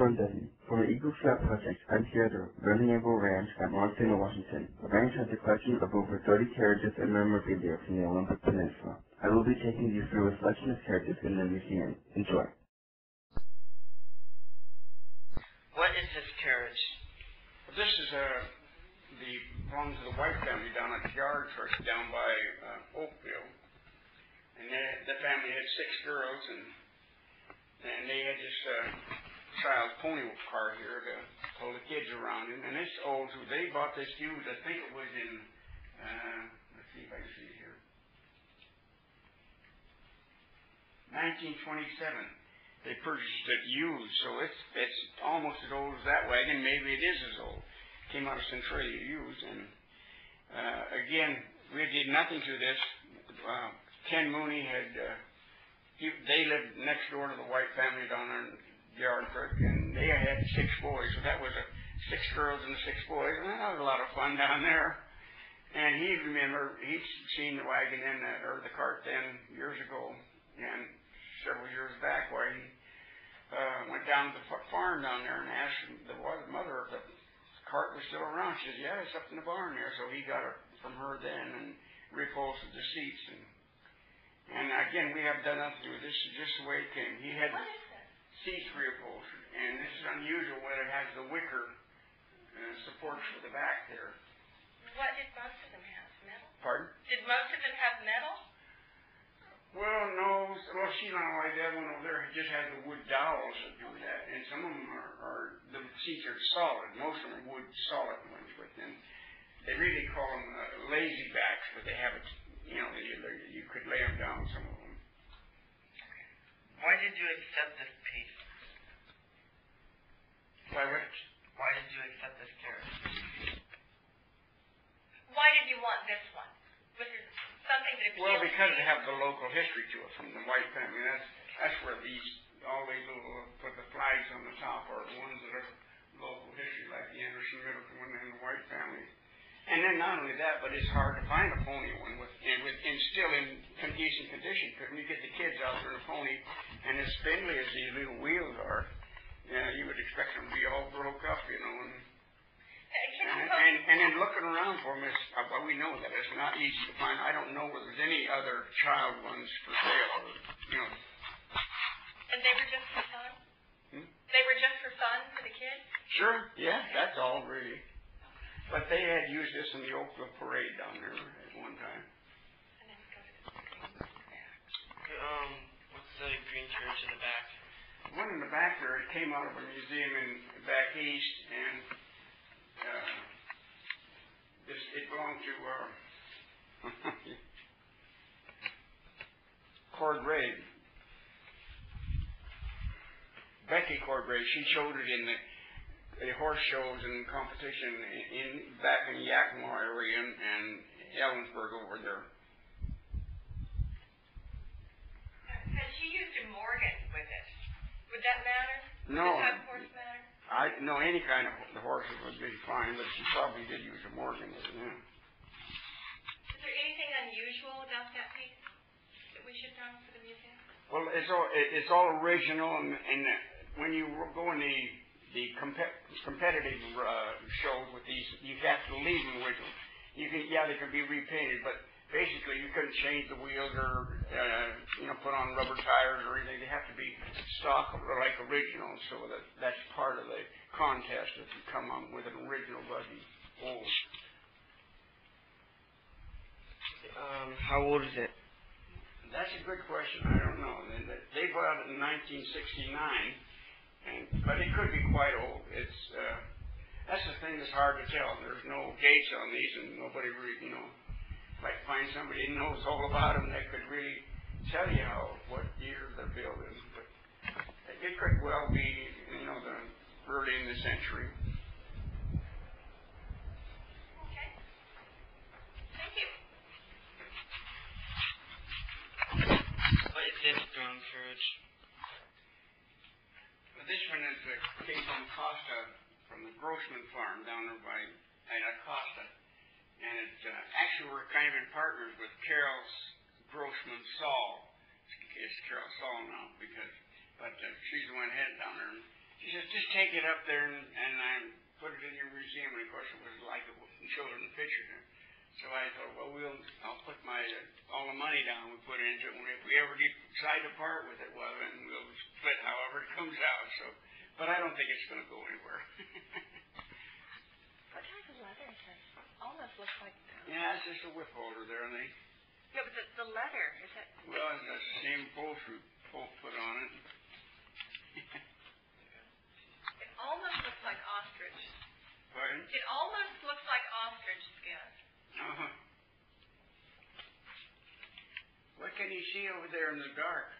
from Dutton. For the Eagle Scout project, I'm here at the Burning Anvil Ranch at Montana, Washington. The ranch has a collection of over 30 carriages and memorabilia from the Olympic Peninsula. I will be taking you through a selection of carriages in the museum. Enjoy. What is this carriage? This is belongs to the White family down at Carriage down by Oakville. And the family had 6 girls, and they had this child's pony car here to pull the kids around in. And it's old, so they bought this used, I think it was in, let's see if I can see it here, 1927. They purchased it used, so it's almost as old as that wagon. Maybe it is as old. Came out of Centralia used, and again, we did nothing to this. Ken Mooney had, they lived next door to the White family down there in Yardbrook, and they had 6 boys, so that was 6 girls and 6 boys, and that was a lot of fun down there. And he'd seen the wagon or the cart then years ago, and several years back, where he went down to the farm down there and asked the mother if the cart was still around. She said, yeah, it's up in the barn there. So he got it from her then and reupholstered the seats. And again, we haven't done nothing to it. This is just the way it came. He had seats reupholstered, and this is unusual when it has the wicker supports for the back there. What did most of them have? Metal? Pardon? Did most of them have metal? Well, no. Well, she not like that one over there just has the wood dowels that do that, and some of them are the seats are solid. Most of them are wood solid ones, but then they really call them lazy backs, but they have it. You know, you could lay them down. Some of them. Okay. Why did you accept this piece? Why what? Why did you accept this carriage? Why did you want this one? Was it something that appealed? Well, because they have the local history to it from the White family. That's where all these little put the flags on the top are the ones that are local history, like the Anderson Middleton one and the White family. And then not only that, but it's hard to find a pony one and still in decent condition. Because when you get the kids out there in a pony, and as spindly as these little wheels are, you would expect them to be all broke up, you know. And then looking around for them, well, we know that it's not easy to find. I don't know whether there's any other child ones for sale, you know. And they were just for fun? They were just for fun for the kids? Sure, yeah, that's all really. But they had used this in the Oakville Parade down there at one time. And then go to the screen. Okay, what's the green carriage in the back? One in the back there, it came out of a museum in back east, and it belonged to Cordray. Becky Cordray. She showed it in the horse shows and competition back in the Yakima area and Ellensburg over there. And she used a Morgan with it. Would that matter? No. Would the type of horse matter? No, any kind of the horses would be fine, but she probably did use a Morgan with it, yeah. Is there anything unusual about that piece that we should know for the museum? Well, it's all original, and when you go in the competitive shows with these, you have to leave them original. They can be repainted, but basically you couldn't change the wheels or put on rubber tires or anything. They have to be stock or like original, so that's part of the contest if you come on with an original buggy. Old. How old is it? That's a good question. I don't know. They bought it in 1969. But it could be quite old. That's the thing that's hard to tell. There's no gates on these, and nobody really, like find somebody who knows all about them that could really tell you what year they're built in. But it could well be, the early in the century. Okay. Thank you. What is this brown carriage? This one came from Costa, from the Grossman farm down there by Costa. And actually we're kind of in partners with Carol's Grossman Saul. It's Carol Saul now, but she's the one headed down there. She says, just take it up there and put it in your museum. And of course, it was like it and showed her the picture there. So I thought, well, I'll put all the money down we put into it. And if we ever decide to part with it, well, then we'll split however it comes out. So, but I don't think it's going to go anywhere. What type of leather is this? Almost looks like. Yeah, it's just a whip holder there, I think. No, but the leather is that? Well, it's the same bolt put on it. It almost looks like ostrich. Pardon? It almost looks like ostrich skin. Uh-huh. What can you see over there in the dark?